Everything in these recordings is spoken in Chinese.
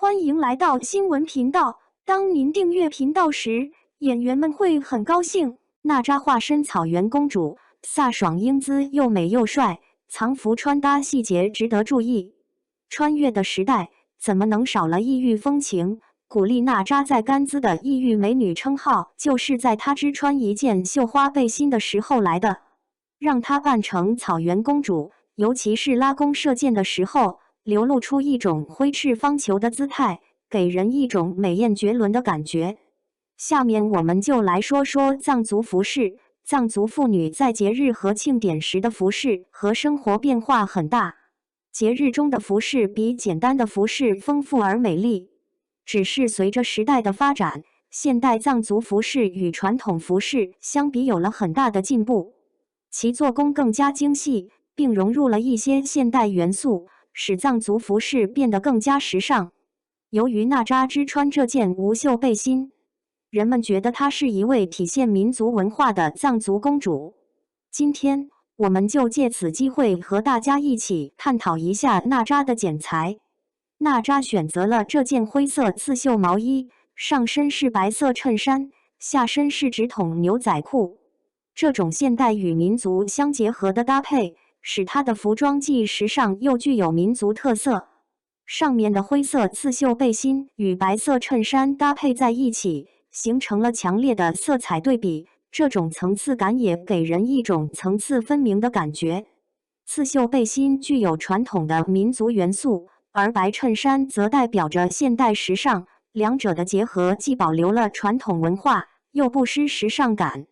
欢迎来到新闻频道。当您订阅频道时，演员们会很高兴。娜扎化身草原公主，飒爽英姿，又美又帅，藏服穿搭细节值得注意。穿越的时代，怎么能少了异域风情？古力娜扎在甘孜的异域美女称号，就是在她只穿一件绣花背心的时候来的。让她扮成草原公主，尤其是拉弓射箭的时候，流露出一种挥斥方遒的姿态，给人一种美艳绝伦的感觉。下面我们就来说说藏族服饰。藏族妇女在节日和庆典时的服饰和生活变化很大。节日中的服饰比简单的服饰丰富而美丽，只是随着时代的发展，现代藏族服饰与传统服饰相比有了很大的进步，其做工更加精细，并融入了一些现代元素，使藏族服饰变得更加时尚。由于娜扎只穿这件无袖背心，人们觉得她是一位体现民族文化的藏族公主。今天，我们就借此机会和大家一起探讨一下娜扎的剪裁。娜扎选择了这件灰色刺绣毛衣，上身是白色衬衫，下身是直筒牛仔裤。这种现代与民族相结合的搭配，使她的服装既时尚又具有民族特色。上面的灰色刺绣背心与白色衬衫搭配在一起，形成了强烈的色彩对比，这种层次感也给人一种层次分明的感觉。刺绣背心具有传统的民族元素，而白衬衫则代表着现代时尚，两者的结合既保留了传统文化，又不失时尚感。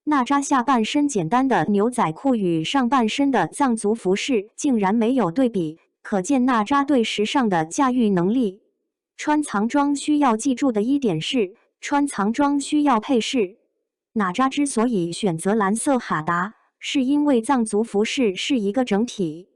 娜扎下半身简单的牛仔裤与上半身的藏族服饰竟然没有对比，可见娜扎对时尚的驾驭能力。穿藏装需要记住的一点是，穿藏装需要配饰。娜扎之所以选择蓝色哈达，是因为藏族服饰是一个整体。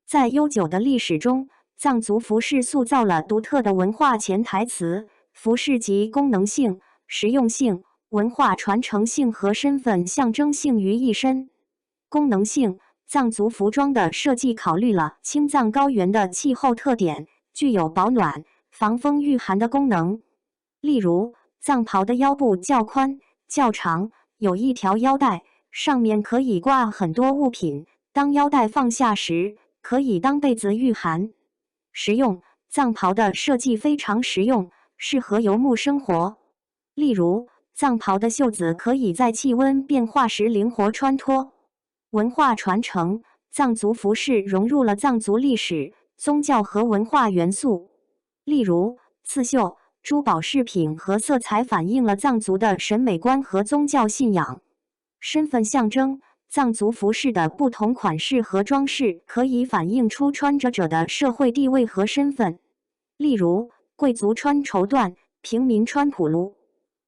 在悠久的历史中，藏族服饰塑造了独特的文化潜台词，服饰集功能性、实用性、文化传承性和身份象征性于一身。功能性，藏族服装的设计考虑了青藏高原的气候特点，具有保暖、防风御寒的功能。例如，藏袍的腰部较宽、较长，有一条腰带，上面可以挂很多物品，当腰带放下时，可以当被子御寒。实用，藏袍的设计非常实用，适合游牧生活。例如，藏袍的袖子可以在气温变化时灵活穿脱。文化传承，藏族服饰融入了藏族历史、宗教和文化元素。例如，刺绣、珠宝饰品和色彩反映了藏族的审美观和宗教信仰。身份象征，藏族服饰的不同款式和装饰可以反映出穿着者的社会地位和身份。例如，贵族穿绸缎，平民穿普卢。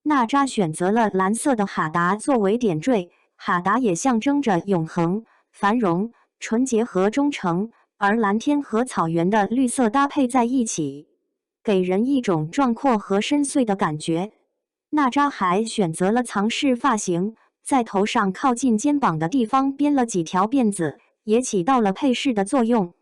娜扎选择了蓝色的哈达作为点缀，哈达也象征着永恒、繁荣、纯洁和忠诚，而蓝天和草原的绿色搭配在一起，给人一种壮阔和深邃的感觉。娜扎还选择了藏式发型，在头上靠近肩膀的地方编了几条辫子，也起到了配饰的作用。